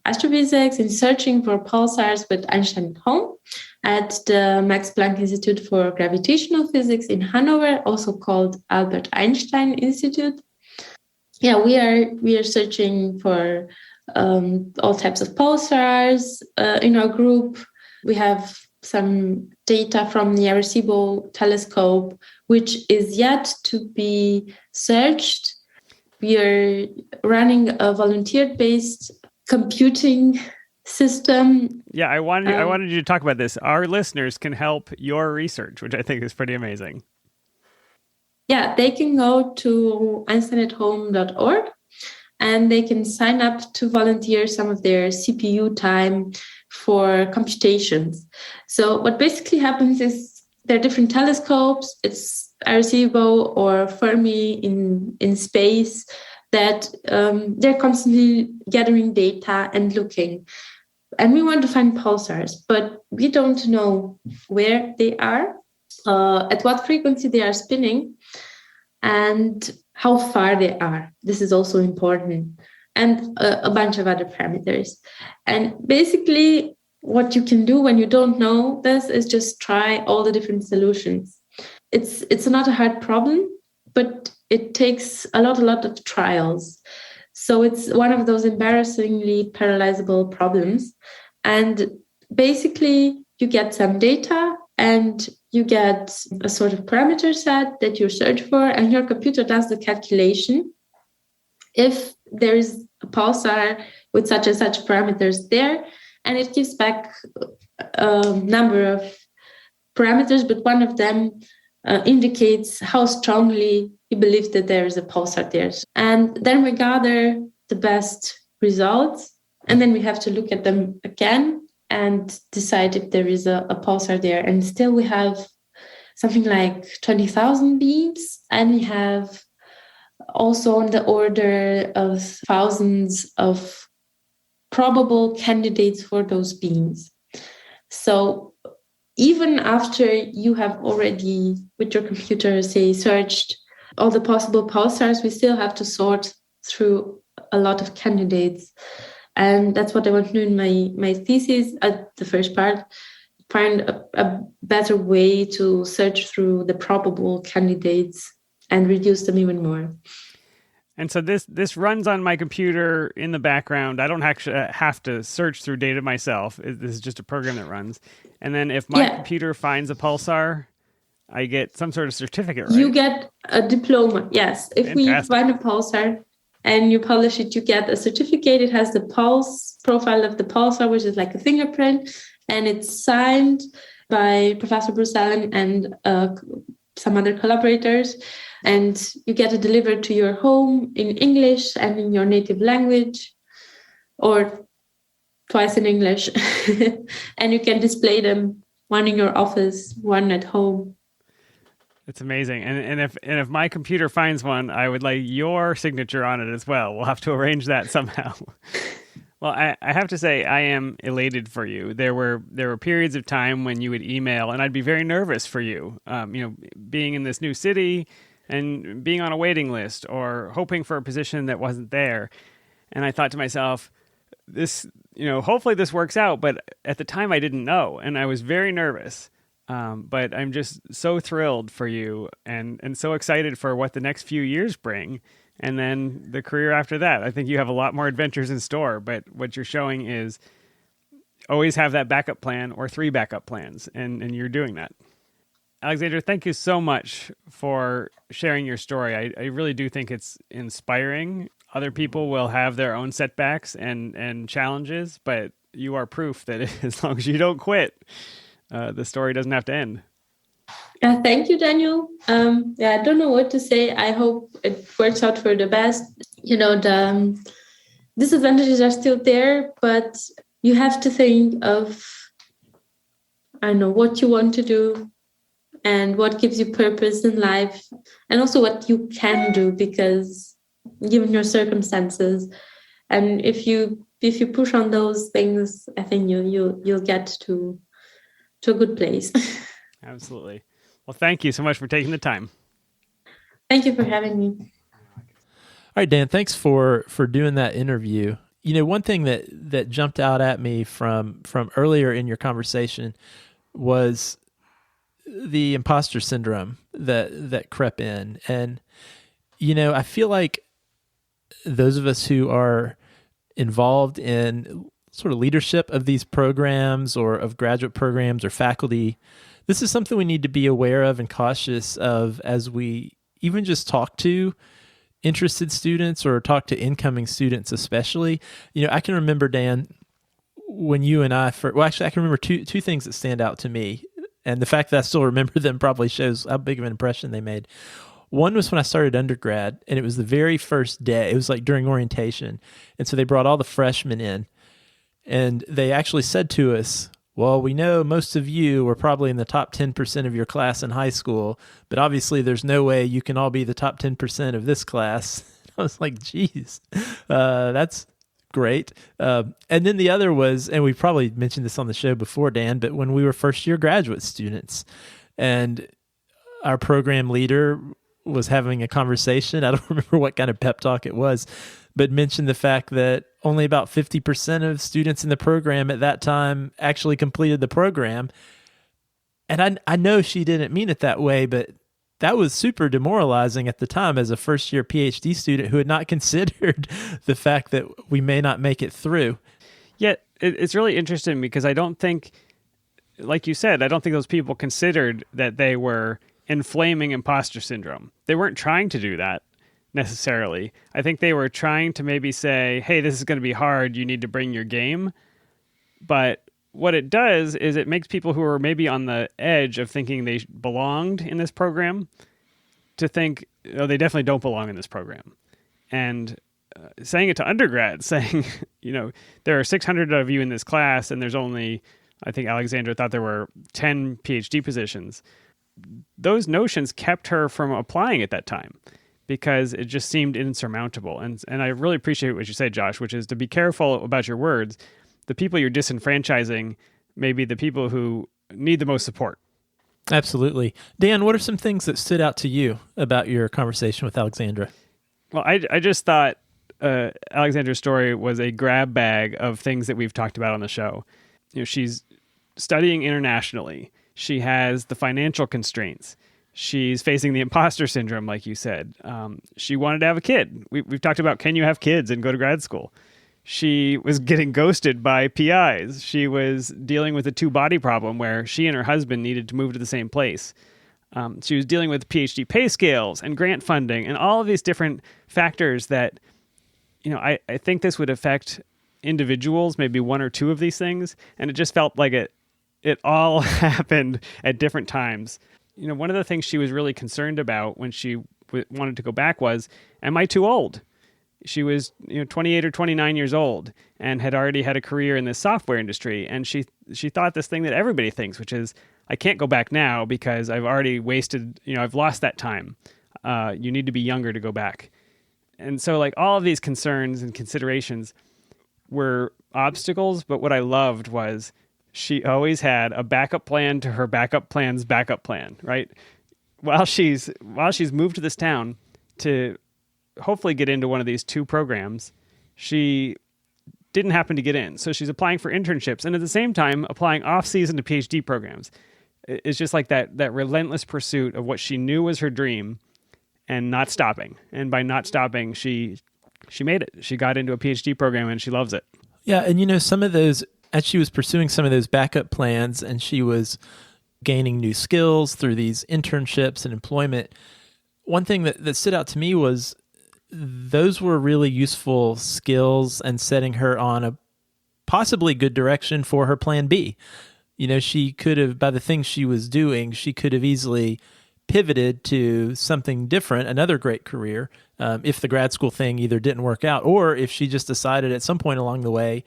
astrophysics, in searching for pulsars with Einstein at home at the Max Planck Institute for Gravitational Physics in Hanover, also called Albert Einstein Institute. Yeah, we are searching for all types of pulsars in our group. We have some data from the Arecibo telescope, which is yet to be searched. We are running a volunteer-based computing system. Yeah, I wanted you to talk about this. Our listeners can help your research, which I think is pretty amazing. Yeah, they can go to einsteinathome.org and they can sign up to volunteer some of their CPU time for computations. So what basically happens is there are different telescopes. It's Arecibo or Fermi in space that they're constantly gathering data and looking. And we want to find pulsars, but we don't know where they are, at what frequency they are spinning, and how far they are. This is also important, and a bunch of other parameters. And basically, what you can do when you don't know this is just try all the different solutions. It's not a hard problem, but it takes a lot of trials. So it's one of those embarrassingly parallelizable problems. And basically, you get some data and you get a sort of parameter set that you search for, and your computer does the calculation. If there is a pulsar with such and such parameters there, and it gives back a number of parameters, but one of them indicates how strongly you believe that there is a pulsar there. And then we gather the best results, and then we have to look at them again and decide if there is a pulsar there. And still we have something like 20,000 beams, and we have also on the order of thousands of probable candidates for those beams. So even after you have already, with your computer, say, searched all the possible pulsars, we still have to sort through a lot of candidates. And that's what I want to do in my thesis at the first part, find a better way to search through the probable candidates and reduce them even more. And so this runs on my computer in the background. I don't actually have to search through data myself. This is just a program that runs. And then if my computer finds a pulsar, I get some sort of certificate, right? You get a diploma, yes. If Fantastic. we find a pulsar and you publish it, you get a certificate. It has the pulse profile of the pulsar, which is like a fingerprint, and it's signed by Professor Brusselen and some other collaborators. And you get it delivered to your home in English and in your native language, or twice in English. And you can display them, one in your office, one at home. It's amazing. And if my computer finds one, I would like your signature on it as well. We'll have to arrange that somehow. Well, I have to say, I am elated for you. There were periods of time when you would email, and I'd be very nervous for you. Being in this new city and being on a waiting list or hoping for a position that wasn't there. And I thought to myself, hopefully this works out. But at the time, I didn't know, and I was very nervous. But I'm just so thrilled for you and so excited for what the next few years bring. And then the career after that. I think you have a lot more adventures in store, but what you're showing is always have that backup plan or 3 backup plans, and you're doing that. Alexandra, thank you so much for sharing your story. I really do think it's inspiring. Other people will have their own setbacks and challenges, but you are proof that as long as you don't quit, the story doesn't have to end. Thank you, Daniel. I don't know what to say. I hope it works out for the best. The disadvantages are still there, but you have to think of, what you want to do and what gives you purpose in life, and also what you can do, because given your circumstances, and if you push on those things, I think you'll get to a good place. Absolutely. Well, thank you so much for taking the time. Thank you for having me. All right, Dan, thanks for doing that interview. One thing that jumped out at me from earlier in your conversation was the imposter syndrome that crept in. And, I feel like those of us who are involved in sort of leadership of these programs or of graduate programs or faculty, this is something we need to be aware of and cautious of as we even just talk to interested students or talk to incoming students especially. I can remember, Dan, when you and I, actually, I can remember two things that stand out to me. And the fact that I still remember them probably shows how big of an impression they made. One was when I started undergrad, and it was the very first day. It was like during orientation. And so they brought all the freshmen in, and they actually said to us, well, we know most of you were probably in the top 10% of your class in high school, but obviously there's no way you can all be the top 10% of this class. I was like, geez, that's great. And then the other was, and we probably mentioned this on the show before, Dan, but when we were first-year graduate students, and our program leader was having a conversation, I don't remember what kind of pep talk it was, but mentioned the fact that only about 50% of students in the program at that time actually completed the program. And I know she didn't mean it that way, but that was super demoralizing at the time as a first-year PhD student who had not considered the fact that we may not make it through. Yet it's really interesting because I don't think, like you said, I don't think those people considered that they were inflaming imposter syndrome. They weren't trying to do that necessarily. I think they were trying to maybe say, hey, this is going to be hard. You need to bring your game. But what it does is it makes people who are maybe on the edge of thinking they belonged in this program to think, oh, they definitely don't belong in this program. And saying it to undergrads, saying, there are 600 of you in this class and there's only, I think Alexandra thought there were 10 PhD positions. Those notions kept her from applying at that time because it just seemed insurmountable. And I really appreciate what you said, Josh, which is to be careful about your words. The people you're disenfranchising may be the people who need the most support. Absolutely. Dan, what are some things that stood out to you about your conversation with Alexandra? Well, I just thought Alexandra's story was a grab bag of things that we've talked about on the show. She's studying internationally. She has the financial constraints. She's facing the imposter syndrome, like you said. She wanted to have a kid. We've talked about, can you have kids and go to grad school? She was getting ghosted by PIs. She was dealing with a two-body problem where she and her husband needed to move to the same place. She was dealing with PhD pay scales and grant funding and all of these different factors that, I think this would affect individuals, maybe one or two of these things. And it just felt like it all happened at different times. One of the things she was really concerned about when she wanted to go back was, am I too old? She was 28 or 29 years old and had already had a career in the software industry. And she thought this thing that everybody thinks, which is, I can't go back now because I've already wasted, I've lost that time. You need to be younger to go back. And so like all of these concerns and considerations were obstacles. But what I loved was she always had a backup plan to her backup plan's backup plan, right? While she's moved to this town to hopefully get into one of these two programs, she didn't happen to get in. So she's applying for internships and at the same time applying off-season to PhD programs. It's just like that relentless pursuit of what she knew was her dream and not stopping. And by not stopping, she made it. She got into a PhD program and she loves it. Yeah, and some of those, as she was pursuing some of those backup plans and she was gaining new skills through these internships and employment, one thing that stood out to me was those were really useful skills and setting her on a possibly good direction for her plan B. She could have, by the things she was doing, she could have easily pivoted to something different, another great career, if the grad school thing either didn't work out or if she just decided at some point along the way,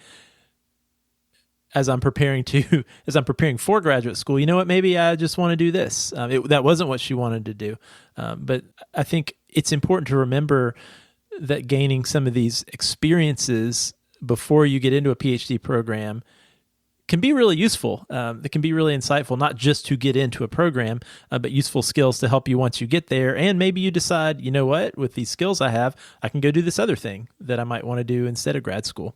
as I'm preparing for graduate school, maybe I just want to do this. That wasn't what she wanted to do. But I think it's important to remember that gaining some of these experiences before you get into a PhD program can be really useful. It can be really insightful, not just to get into a program, but useful skills to help you once you get there. And maybe you decide, with these skills I have, I can go do this other thing that I might want to do instead of grad school.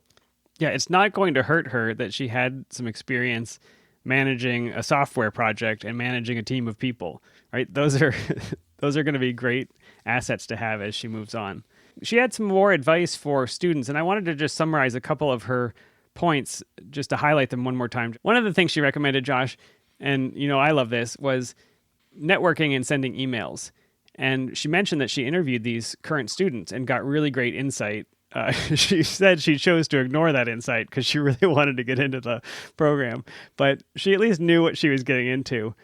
Yeah, it's not going to hurt her that she had some experience managing a software project and managing a team of people, right? Those are going to be great assets to have as she moves on. She had some more advice for students, and I wanted to just summarize a couple of her points just to highlight them one more time. One of the things she recommended, Josh, and I love this, was networking and sending emails. And she mentioned that she interviewed these current students and got really great insight she said she chose to ignore that insight because she really wanted to get into the program, but she at least knew what she was getting into.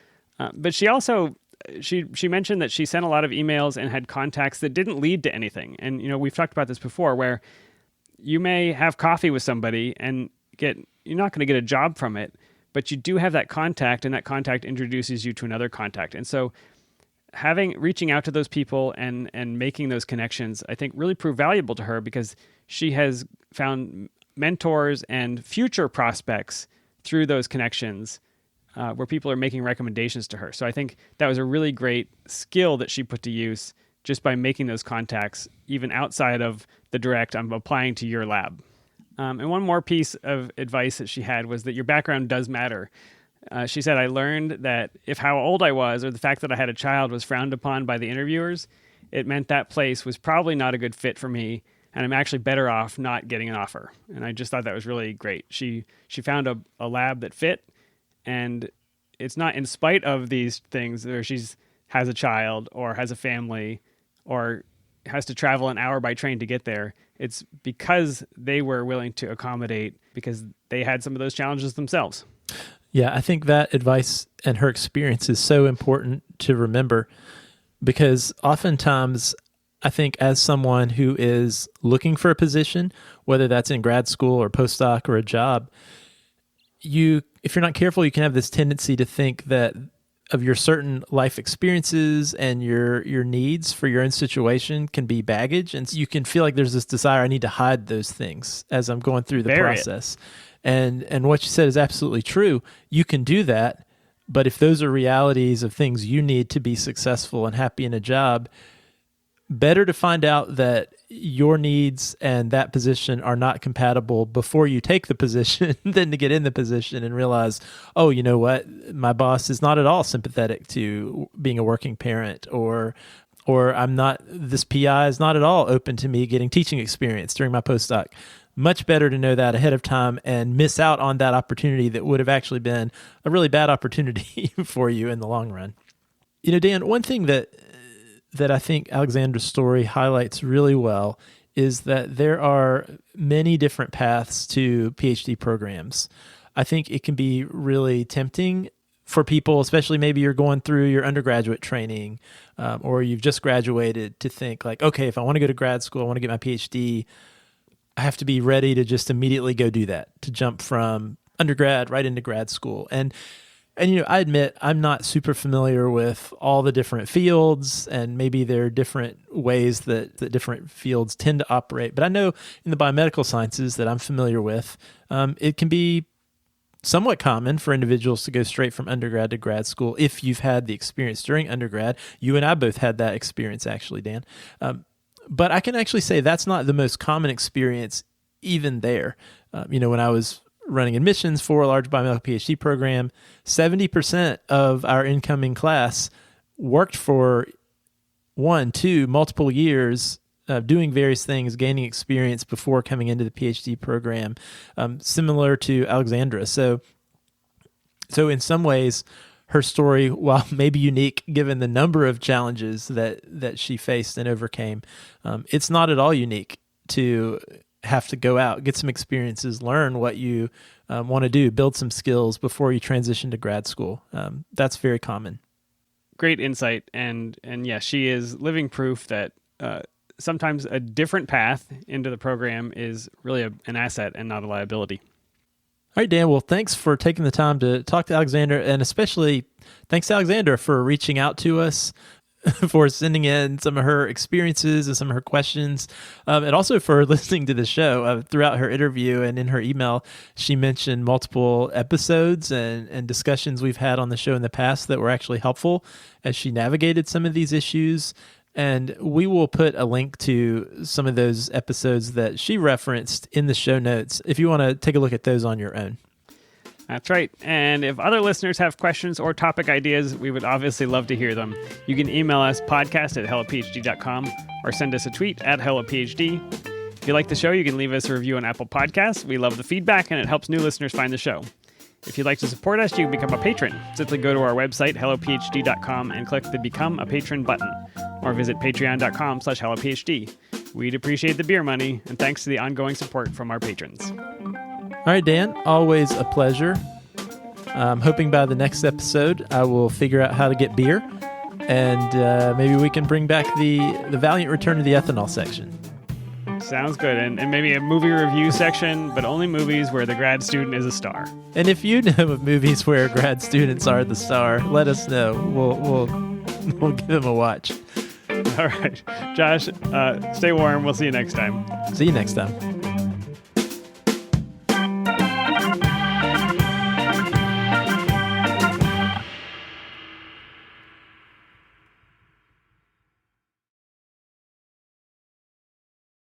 But she also, she mentioned that she sent a lot of emails and had contacts that didn't lead to anything. And, we've talked about this before, where you may have coffee with somebody and you're not going to get a job from it, but you do have that contact, and that contact introduces you to another contact. And so reaching out to those people and making those connections, I think really proved valuable to her, because she has found mentors and future prospects through those connections, where people are making recommendations to her. So I think that was a really great skill that she put to use just by making those contacts, even outside of the direct, I'm applying to your lab. And one more piece of advice that she had was that your background does matter. She said, I learned that if how old I was or the fact that I had a child was frowned upon by the interviewers, it meant that place was probably not a good fit for me, and I'm actually better off not getting an offer. And I just thought that was really great. She found a lab that fit, and it's not in spite of these things where has a child or has a family or has to travel an hour by train to get there. It's because they were willing to accommodate, because they had some of those challenges themselves. Yeah, I think that advice and her experience is so important to remember, because oftentimes I think as someone who is looking for a position, whether that's in grad school or postdoc or a job, if you're not careful, you can have this tendency to think that of your certain life experiences and your needs for your own situation can be baggage. And you can feel like there's this desire, I need to hide those things as I'm going through the process. And what you said is absolutely true. You can do that, but if those are realities of things you need to be successful and happy in a job, better to find out that your needs and that position are not compatible before you take the position than to get in the position and realize, oh, you know what? My boss is not at all sympathetic to being a working parent, or this PI is not at all open to me getting teaching experience during my postdoc. Much better to know that ahead of time and miss out on that opportunity that would have actually been a really bad opportunity for you in the long run. Dan, one thing that I think Alexandra's story highlights really well is that there are many different paths to PhD programs. I think it can be really tempting for people, especially maybe you're going through your undergraduate training, or you've just graduated, to think like, okay, if I want to go to grad school, I want to get my PhD, I have to be ready to just immediately go do that, to jump from undergrad right into grad school. And I admit I'm not super familiar with all the different fields, and maybe there are different ways that different fields tend to operate. But I know in the biomedical sciences that I'm familiar with, it can be somewhat common for individuals to go straight from undergrad to grad school if you've had the experience during undergrad. You and I both had that experience, actually, Dan. But I can actually say that's not the most common experience even there. When I was running admissions for a large biomedical PhD program, 70% of our incoming class worked for 1, 2, multiple years doing various things, gaining experience before coming into the PhD program, similar to Alexandra. So in some ways, her story, while maybe unique given the number of challenges that she faced and overcame, it's not at all unique to have to go out, get some experiences, learn what you want to do, build some skills before you transition to grad school. That's very common. Great insight. And yeah, she is living proof that sometimes a different path into the program is really an asset and not a liability. All right, Dan. Well, thanks for taking the time to talk to Alexandra, and especially thanks to Alexandra for reaching out to us, for sending in some of her experiences and some of her questions, and also for listening to the show. Throughout her interview and in her email, she mentioned multiple episodes and discussions we've had on the show in the past that were actually helpful as she navigated some of these issues. And we will put a link to some of those episodes that she referenced in the show notes if you want to take a look at those on your own. That's right. And if other listeners have questions or topic ideas, we would obviously love to hear them. You can email us podcast@hellophd.com or send us a tweet at hellophd. If you like the show, you can leave us a review on Apple Podcasts. We love the feedback, and it helps new listeners find the show. If you'd like to support us, you can become a patron. Simply go to our website, hellophd.com, and click the Become a Patron button, or visit patreon.com/hellophd. We'd appreciate the beer money, and thanks to the ongoing support from our patrons. All right, Dan, always a pleasure. I'm hoping by the next episode I will figure out how to get beer, and maybe we can bring back the valiant return to the ethanol section. Sounds good. And maybe a movie review section, but only movies where the grad student is a star. And if you know of movies where grad students are the star, let us know. We'll give them a watch. All right. Josh, stay warm. We'll see you next time. See you next time.